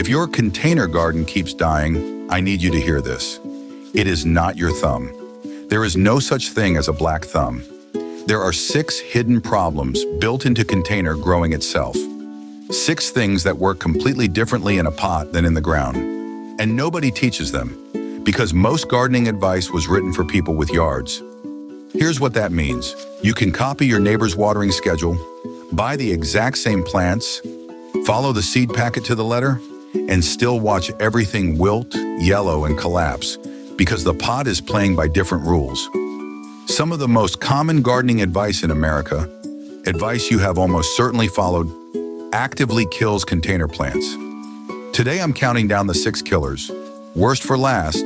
If your container garden keeps dying, I need you to hear this. It is not your thumb. There is no such thing as a black thumb. There are 6 hidden problems built into container growing itself. 6 things that work completely differently in a pot than in the ground. And nobody teaches them, because most gardening advice was written for people with yards. Here's what that means. You can copy your neighbor's watering schedule, buy the exact same plants, follow the seed packet to the letter, and still watch everything wilt, yellow, and collapse, because the pot is playing by different rules. Some of the most common gardening advice in America, advice you have almost certainly followed, actively kills container plants. Today I'm counting down the 6 killers, worst for last,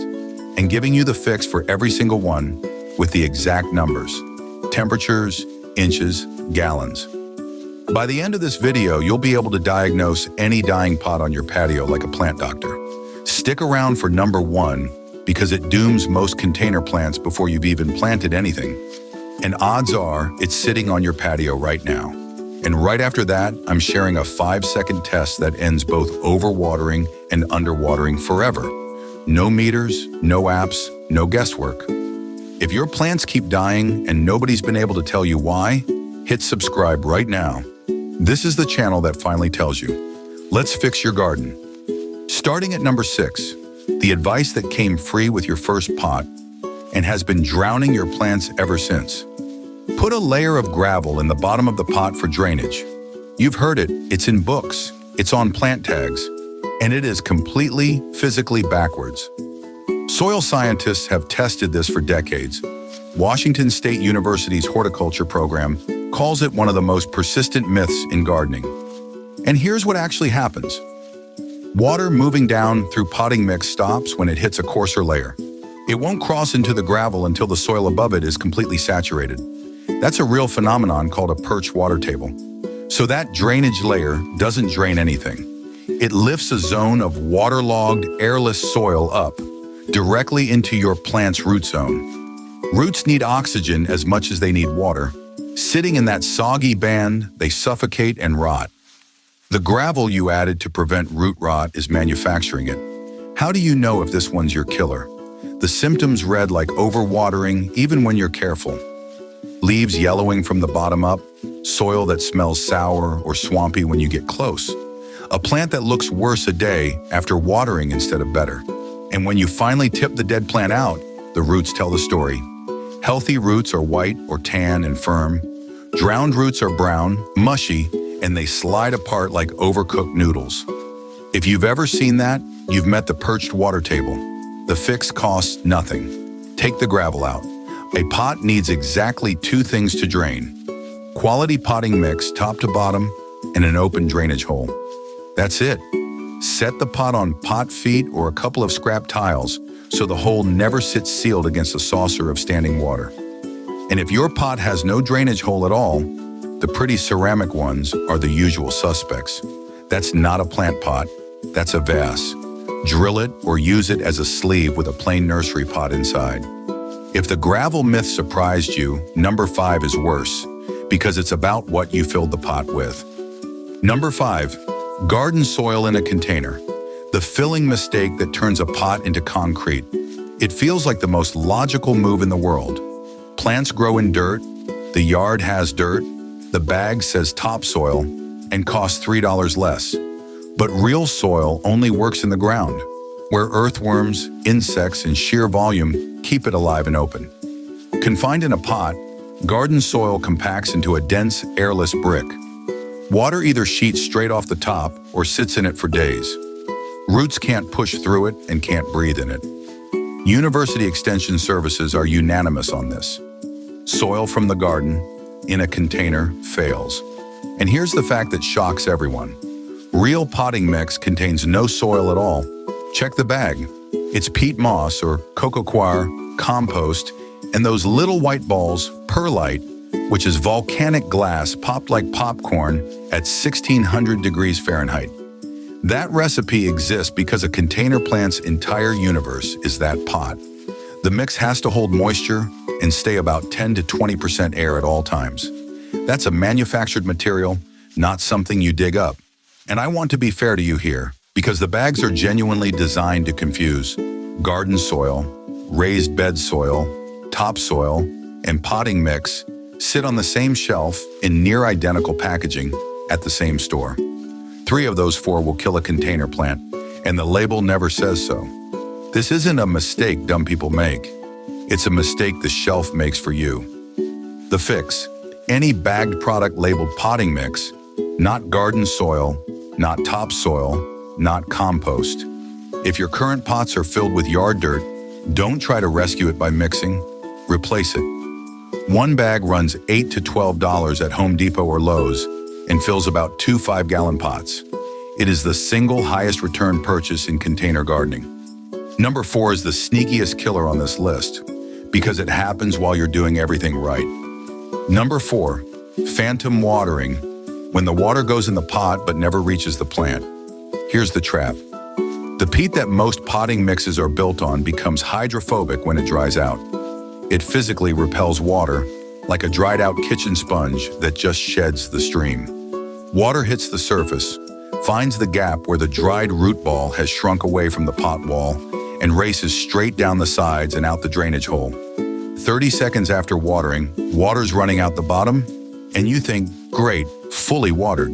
and giving you the fix for every single one with the exact numbers, temperatures, inches, gallons. By the end of this video, you'll be able to diagnose any dying pot on your patio like a plant doctor. Stick around for number 1 because it dooms most container plants before you've even planted anything. And odds are it's sitting on your patio right now. And right after that, I'm sharing a 5-second test that ends both overwatering and underwatering forever. No meters, no apps, no guesswork. If your plants keep dying and nobody's been able to tell you why, hit subscribe right now. This is the channel that finally tells you. Let's fix your garden. Starting at number 6, the advice that came free with your first pot and has been drowning your plants ever since. Put a layer of gravel in the bottom of the pot for drainage. You've heard it, it's in books, it's on plant tags, and it is completely physically backwards. Soil scientists have tested this for decades. Washington State University's horticulture program calls it one of the most persistent myths in gardening. And here's what actually happens. Water moving down through potting mix stops when it hits a coarser layer. It won't cross into the gravel until the soil above it is completely saturated. That's a real phenomenon called a perched water table. So that drainage layer doesn't drain anything. It lifts a zone of waterlogged, airless soil up directly into your plant's root zone. Roots need oxygen as much as they need water. Sitting in that soggy band, they suffocate and rot. The gravel you added to prevent root rot is manufacturing it. How do you know if this one's your killer? The symptoms read like overwatering even when you're careful. Leaves yellowing from the bottom up, soil that smells sour or swampy when you get close. A plant that looks worse a day after watering instead of better. And when you finally tip the dead plant out, the roots tell the story. Healthy roots are white or tan and firm. Drowned roots are brown, mushy, and they slide apart like overcooked noodles. If you've ever seen that, you've met the perched water table. The fix costs nothing. Take the gravel out. A pot needs exactly 2 things to drain. Quality potting mix top to bottom and an open drainage hole. That's it. Set the pot on pot feet or a couple of scrap tiles so the hole never sits sealed against a saucer of standing water. And if your pot has no drainage hole at all, the pretty ceramic ones are the usual suspects. That's not a plant pot, that's a vase. Drill it or use it as a sleeve with a plain nursery pot inside. If the gravel myth surprised you, number 5 is worse, because it's about what you filled the pot with. Number 5, garden soil in a container. The filling mistake that turns a pot into concrete. It feels like the most logical move in the world. Plants grow in dirt, the yard has dirt, the bag says topsoil, and costs $3 less. But real soil only works in the ground, where earthworms, insects, and sheer volume keep it alive and open. Confined in a pot, garden soil compacts into a dense, airless brick. Water either sheets straight off the top or sits in it for days. Roots can't push through it and can't breathe in it. University Extension Services are unanimous on this. Soil from the garden, in a container, fails. And here's the fact that shocks everyone. Real potting mix contains no soil at all. Check the bag. It's peat moss or coco coir, compost, and those little white balls, perlite, which is volcanic glass popped like popcorn at 1600 degrees Fahrenheit. That recipe exists because a container plant's entire universe is that pot. The mix has to hold moisture and stay about 10 to 20% air at all times. That's a manufactured material, not something you dig up. And I want to be fair to you here. Because the bags are genuinely designed to confuse. Garden soil, raised bed soil, topsoil, and potting mix sit on the same shelf in near identical packaging at the same store. 3 of those 4 will kill a container plant, and the label never says so. This isn't a mistake dumb people make. It's a mistake the shelf makes for you. The fix: any bagged product labeled potting mix, not garden soil, not topsoil, not compost. If your current pots are filled with yard dirt, don't try to rescue it by mixing. Replace it. 1 bag runs $8 to $12 at Home Depot or Lowe's and fills about 2 5-gallon pots. It is the single highest return purchase in container gardening. Number 4 is the sneakiest killer on this list because it happens while you're doing everything right. Number 4, phantom watering, when the water goes in the pot but never reaches the plant. Here's the trap. The peat that most potting mixes are built on becomes hydrophobic when it dries out. It physically repels water, like a dried-out kitchen sponge that just sheds the stream. Water hits the surface, finds the gap where the dried root ball has shrunk away from the pot wall, and races straight down the sides and out the drainage hole. 30 seconds after watering, water's running out the bottom, and you think, great, fully watered.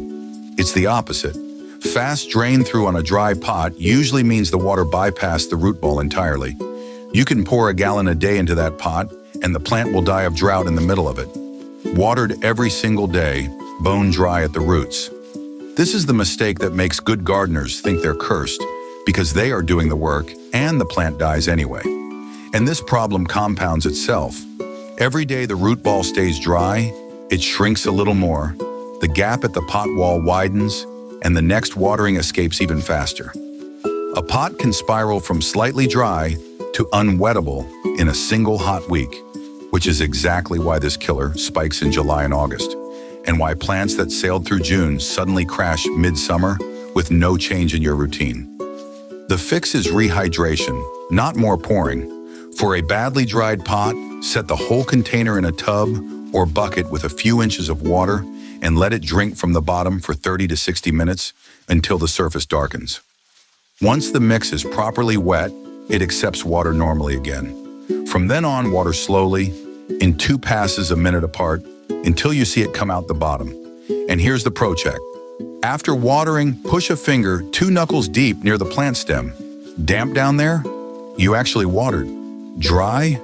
It's the opposite. Fast drain through on a dry pot usually means the water bypassed the root ball entirely. You can pour a gallon a day into that pot, and the plant will die of drought in the middle of it. Watered every single day, bone dry at the roots. This is the mistake that makes good gardeners think they're cursed, because they are doing the work and the plant dies anyway. And this problem compounds itself. Every day the root ball stays dry, it shrinks a little more, the gap at the pot wall widens, and the next watering escapes even faster. A pot can spiral from slightly dry to unwettable in a single hot week, which is exactly why this killer spikes in July and August, and why plants that sailed through June suddenly crash mid-summer with no change in your routine. The fix is rehydration, not more pouring. For a badly dried pot, set the whole container in a tub or bucket with a few inches of water and let it drink from the bottom for 30 to 60 minutes until the surface darkens. Once the mix is properly wet, it accepts water normally again. From then on, water slowly, in 2 passes a minute apart, until you see it come out the bottom. And here's the pro check. After watering, push a finger 2 knuckles deep near the plant stem. Damp down there? You actually watered. Dry?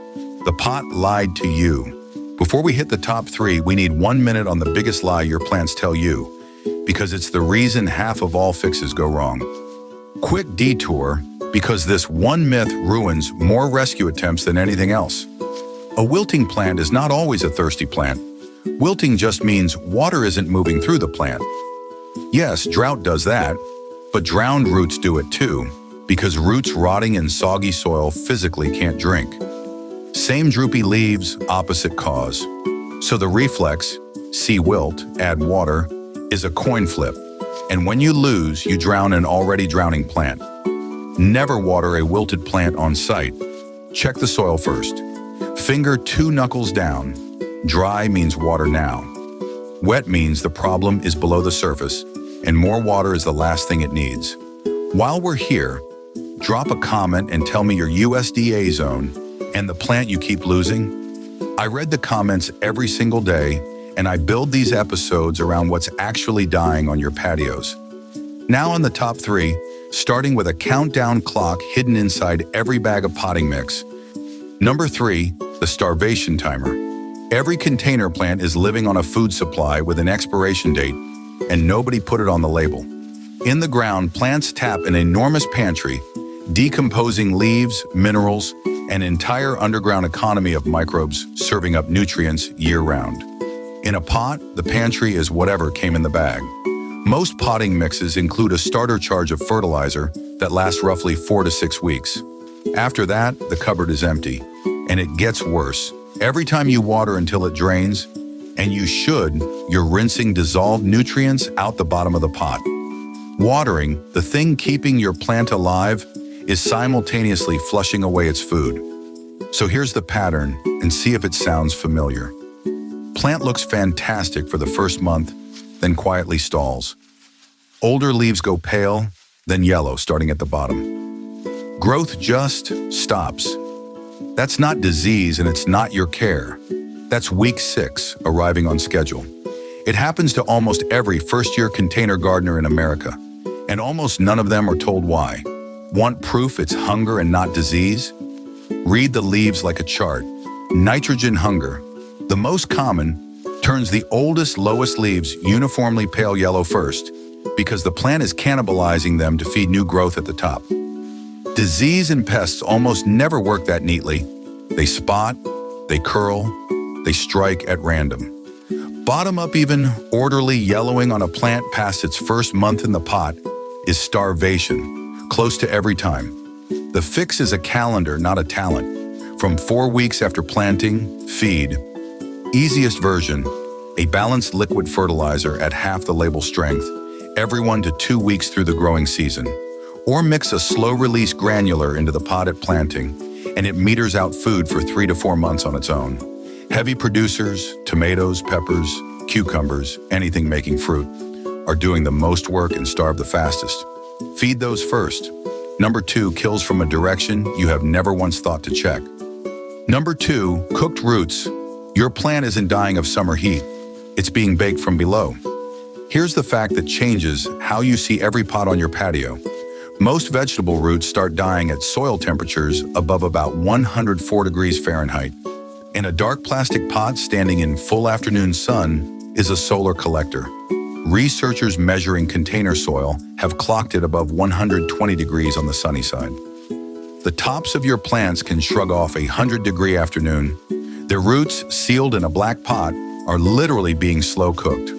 The pot lied to you. Before we hit the top 3, we need 1 minute on the biggest lie your plants tell you, because it's the reason half of all fixes go wrong. Quick detour, because this one myth ruins more rescue attempts than anything else. A wilting plant is not always a thirsty plant. Wilting just means water isn't moving through the plant. Yes, drought does that, but drowned roots do it too, because roots rotting in soggy soil physically can't drink. Same droopy leaves, opposite cause. So the reflex, see wilt, add water, is a coin flip. And when you lose, you drown an already drowning plant. Never water a wilted plant on site. Check the soil first. Finger 2 knuckles down. Dry means water now. Wet means the problem is below the surface, and more water is the last thing it needs. While we're here, drop a comment and tell me your USDA zone and the plant you keep losing. I read the comments every single day, and I build these episodes around what's actually dying on your patios. Now on the top 3, starting with a countdown clock hidden inside every bag of potting mix. Number 3, the starvation timer. Every container plant is living on a food supply with an expiration date, and nobody put it on the label. In the ground, plants tap an enormous pantry, decomposing leaves, minerals, an entire underground economy of microbes serving up nutrients year-round. In a pot, the pantry is whatever came in the bag. Most potting mixes include a starter charge of fertilizer that lasts roughly 4 to 6 weeks. After that, the cupboard is empty, and it gets worse. Every time you water until it drains, and you should, you're rinsing dissolved nutrients out the bottom of the pot. Watering, the thing keeping your plant alive, is simultaneously flushing away its food. So here's the pattern, and see if it sounds familiar. Plant looks fantastic for the first month, then quietly stalls. Older leaves go pale, then yellow starting at the bottom. Growth just stops. That's not disease and it's not your care. That's week 6 arriving on schedule. It happens to almost every first-year container gardener in America, and almost none of them are told why. Want proof it's hunger and not disease? Read the leaves like a chart. Nitrogen hunger, the most common, turns the oldest, lowest leaves uniformly pale yellow first because the plant is cannibalizing them to feed new growth at the top. Disease and pests almost never work that neatly. They spot, they curl, they strike at random. Bottom-up even, orderly yellowing on a plant past its first month in the pot is starvation, close to every time. The fix is a calendar, not a talent. From 4 weeks after planting, feed. Easiest version, a balanced liquid fertilizer at half the label strength, every 1 to 2 weeks through the growing season. Or mix a slow-release granular into the pot at planting, and it meters out food for 3 to 4 months on its own. Heavy producers, tomatoes, peppers, cucumbers, anything making fruit, are doing the most work and starve the fastest. Feed those first. Number 2, kills from a direction you have never once thought to check. Number 2, cooked roots. Your plant isn't dying of summer heat. It's being baked from below. Here's the fact that changes how you see every pot on your patio. Most vegetable roots start dying at soil temperatures above about 104 degrees Fahrenheit. In a dark plastic pot standing in full afternoon sun is a solar collector. Researchers measuring container soil have clocked it above 120 degrees on the sunny side. The tops of your plants can shrug off a 100-degree afternoon. Their roots, sealed in a black pot, are literally being slow cooked.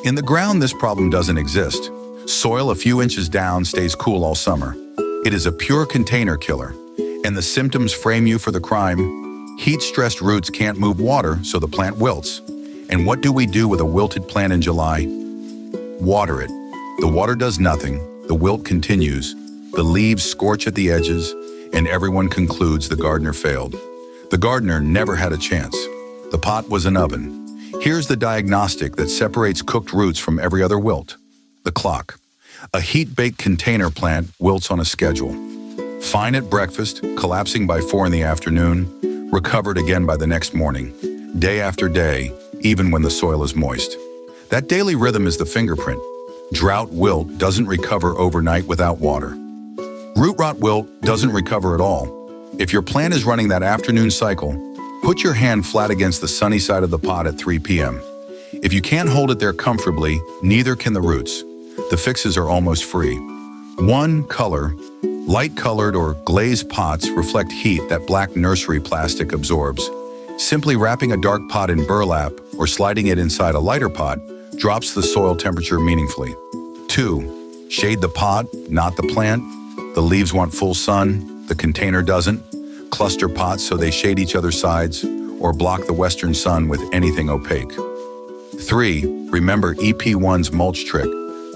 In the ground, this problem doesn't exist. Soil a few inches down stays cool all summer. It is a pure container killer, and the symptoms frame you for the crime. Heat-stressed roots can't move water, so the plant wilts. And what do we do with a wilted plant in July? Water it. The water does nothing, the wilt continues, the leaves scorch at the edges, and everyone concludes the gardener failed. The gardener never had a chance. The pot was an oven. Here's the diagnostic that separates cooked roots from every other wilt. The clock. A heat-baked container plant wilts on a schedule. Fine at breakfast, collapsing by 4 in the afternoon, recovered again by the next morning, day after day, even when the soil is moist. That daily rhythm is the fingerprint. Drought wilt doesn't recover overnight without water. Root rot wilt doesn't recover at all. If your plant is running that afternoon cycle, put your hand flat against the sunny side of the pot at 3 p.m. If you can't hold it there comfortably, neither can the roots. The fixes are almost free. 1. Color. Light-colored or glazed pots reflect heat that black nursery plastic absorbs. Simply wrapping a dark pot in burlap or sliding it inside a lighter pot drops the soil temperature meaningfully. 2. Shade the pot, not the plant. The leaves want full sun, the container doesn't. Cluster pots so they shade each other's sides, or block the western sun with anything opaque. 3. Remember EP1's mulch trick.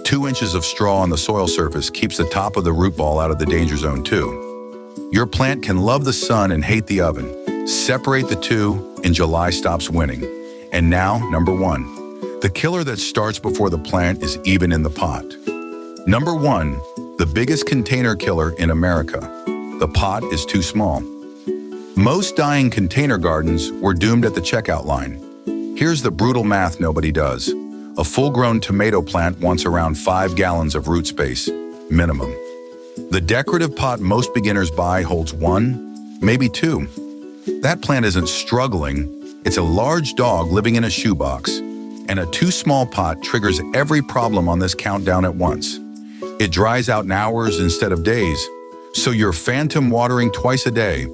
2 inches of straw on the soil surface keeps the top of the root ball out of the danger zone too. Your plant can love the sun and hate the oven. Separate the two, and July stops winning. And now, number 1. The killer that starts before the plant is even in the pot. Number 1. The biggest container killer in America. The pot is too small. Most dying container gardens were doomed at the checkout line. Here's the brutal math nobody does. A full-grown tomato plant wants around 5 gallons of root space, minimum. The decorative pot most beginners buy holds 1, maybe 2. That plant isn't struggling, it's a large dog living in a shoebox, and a too small pot triggers every problem on this countdown at once. It dries out in hours instead of days, so you're phantom watering twice a day.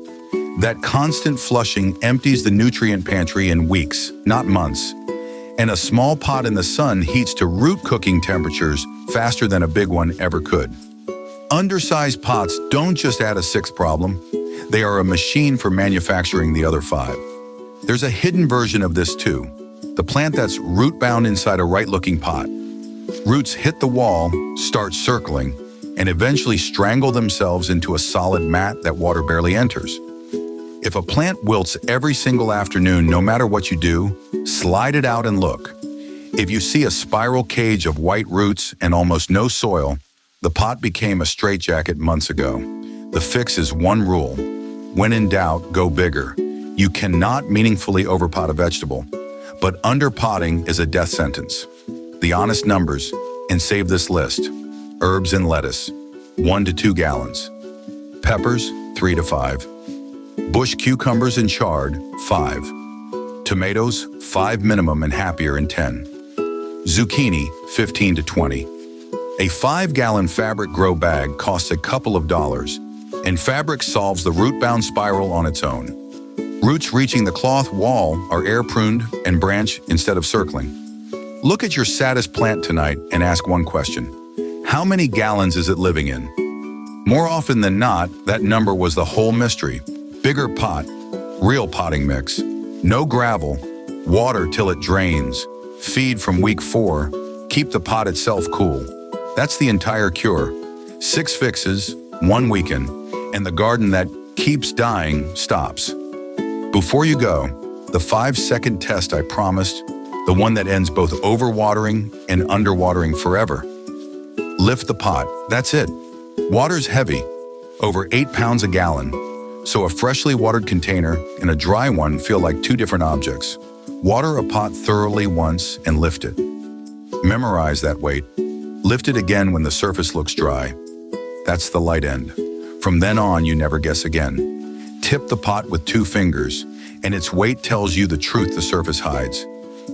That constant flushing empties the nutrient pantry in weeks, not months. And a small pot in the sun heats to root cooking temperatures faster than a big one ever could. Undersized pots don't just add a 6th problem, they are a machine for manufacturing the other 5. There's a hidden version of this too, the plant that's root-bound inside a right-looking pot. Roots hit the wall, start circling, and eventually strangle themselves into a solid mat that water barely enters. If a plant wilts every single afternoon, no matter what you do, slide it out and look. If you see a spiral cage of white roots and almost no soil, The pot became a straitjacket months ago. The fix is one rule. When in doubt, go bigger. You cannot meaningfully overpot a vegetable, but underpotting is a death sentence. The honest numbers, and save this list. Herbs and lettuce, 1 to 2 gallons. Peppers, 3 to 5. Bush cucumbers and chard, 5. Tomatoes, 5 minimum and happier in 10. Zucchini, 15 to 20. A 5-gallon fabric grow bag costs a couple of dollars, and fabric solves the root-bound spiral on its own. Roots reaching the cloth wall are air-pruned and branch instead of circling. Look at your saddest plant tonight and ask one question. How many gallons is it living in? More often than not, that number was the whole mystery. Bigger pot, real potting mix, no gravel, water till it drains, feed from week 4, keep the pot itself cool. That's the entire cure. 6 fixes, 1 weekend, and the garden that keeps dying stops. Before you go, the 5-second test I promised, the one that ends both overwatering and underwatering forever. Lift the pot, that's it. Water's heavy, over 8 pounds a gallon, so a freshly watered container and a dry one feel like 2 different objects. Water a pot thoroughly once and lift it. Memorize that weight. Lift it again when the surface looks dry. That's the light end. From then on, you never guess again. Tip the pot with 2 fingers, and its weight tells you the truth the surface hides.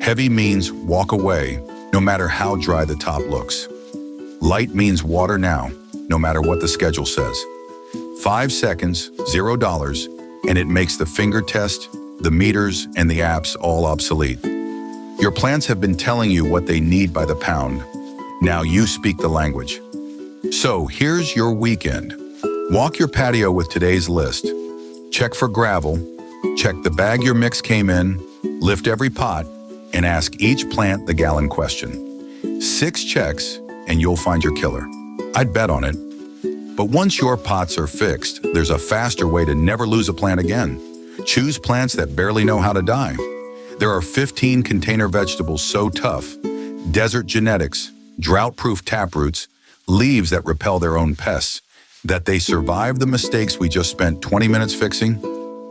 Heavy means walk away, no matter how dry the top looks. Light means water now, no matter what the schedule says. 5 seconds, $0, and it makes the finger test, the meters, and the apps all obsolete. Your plants have been telling you what they need by the pound. Now you speak the language. So here's your weekend. Walk your patio with today's list. Check for gravel, check the bag your mix came in, lift every pot, and ask each plant the gallon question. 6 checks, and you'll find your killer. I'd bet on it. But once your pots are fixed, there's a faster way to never lose a plant again. Choose plants that barely know how to die. There are 15 container vegetables so tough, desert genetics, drought-proof taproots, leaves that repel their own pests, that they survive the mistakes we just spent 20 minutes fixing.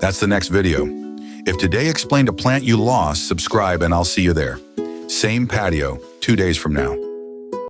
That's the next video. If today explained a plant you lost, subscribe and I'll see you there. Same patio, 2 days from now.